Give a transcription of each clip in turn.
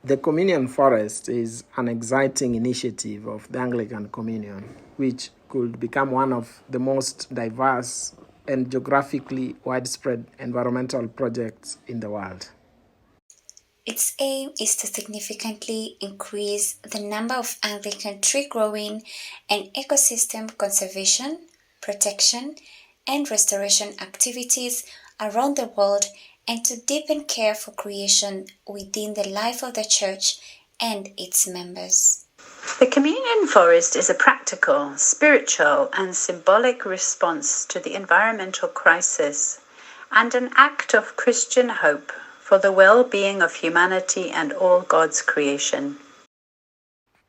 The Communion Forest is an exciting initiative of the Anglican Communion, which could become one of the most diverse and geographically widespread environmental projects in the world. Its aim is to significantly increase the number of Anglican tree growing and ecosystem conservation, protection, and restoration activities around the world and to deepen care for creation within the life of the Church and its members. The Communion Forest is a practical, spiritual, and symbolic response to the environmental crisis and an act of Christian hope for the well-being of humanity and all God's creation.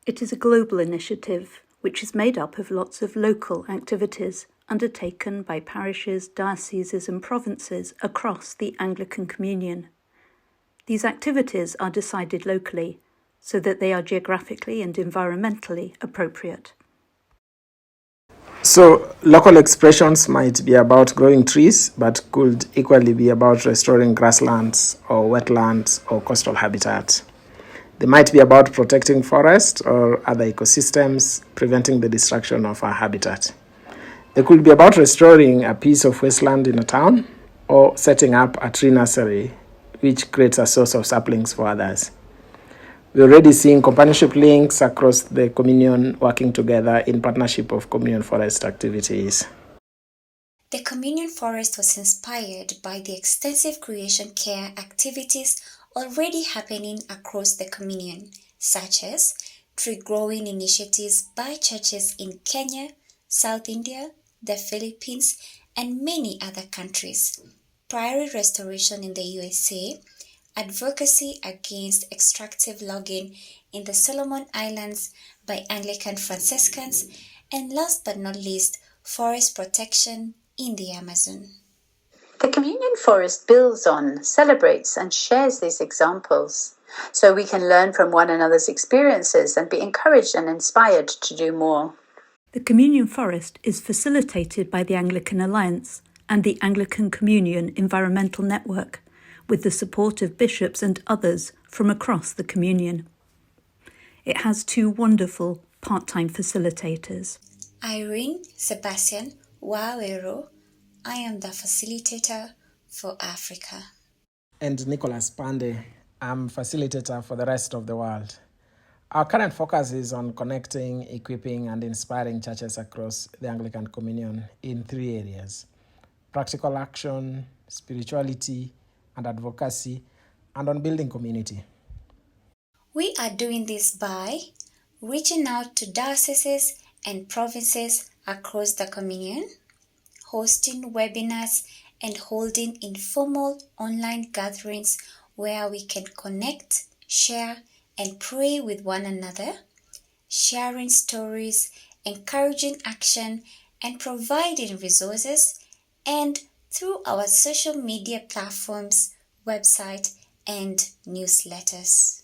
It is a global initiative which is made up of lots of local activities undertaken by parishes, dioceses and provinces across the Anglican Communion. These activities are decided locally so that they are geographically and environmentally appropriate. So, local expressions might be about growing trees, but could equally be about restoring grasslands or wetlands or coastal habitat. They might be about protecting forests or other ecosystems, preventing the destruction of our habitat. They could be about restoring a piece of wasteland in a town or setting up a tree nursery, which creates a source of saplings for others. We're already seeing companionship links across the Communion working together in partnership of Communion Forest activities. The Communion Forest was inspired by the extensive creation care activities already happening across the Communion, such as tree growing initiatives by churches in Kenya, South India, the Philippines, and many other countries, prairie restoration in the USA, advocacy against extractive logging in the Solomon Islands by Anglican Franciscans, and last but not least, forest protection in the Amazon. The Communion Forest builds on, celebrates, and shares these examples so we can learn from one another's experiences and be encouraged and inspired to do more. The Communion Forest is facilitated by the Anglican Alliance and the Anglican Communion Environmental Network, with the support of bishops and others from across the Communion. It has two wonderful part-time facilitators. Irene Sebastian Wawero, I am the facilitator for Africa. And Nicholas Pande, I'm facilitator for the rest of the world. Our current focus is on connecting, equipping, and inspiring churches across the Anglican Communion in three areas: practical action, spirituality, and advocacy, and on building community. We are doing this by reaching out to dioceses and provinces across the Communion, hosting webinars, and holding informal online gatherings where we can connect, share, and pray with one another, sharing stories, encouraging action, and providing resources, and through our social media platforms, website, and newsletters.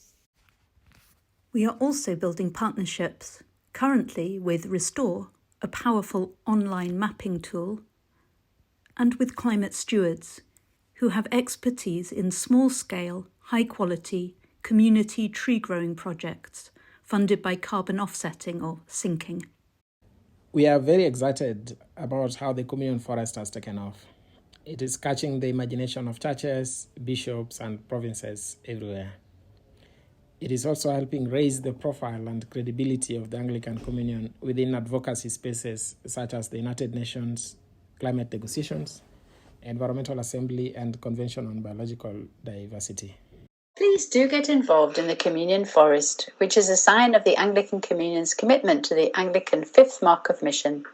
We are also building partnerships, currently with Restore, a powerful online mapping tool, and with Climate Stewards, who have expertise in small-scale, high-quality, community tree-growing projects funded by carbon offsetting or sinking. We are very excited about how the Communion Forest has taken off. It is catching the imagination of churches, bishops, and provinces everywhere. It is also helping raise the profile and credibility of the Anglican Communion within advocacy spaces such as the United Nations Climate Negotiations, Environmental Assembly, and Convention on Biological Diversity. Please do get involved in the Communion Forest, which is a sign of the Anglican Communion's commitment to the Anglican Fifth Mark of Mission.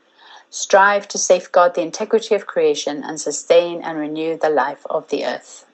Strive to safeguard the integrity of creation and sustain and renew the life of the earth.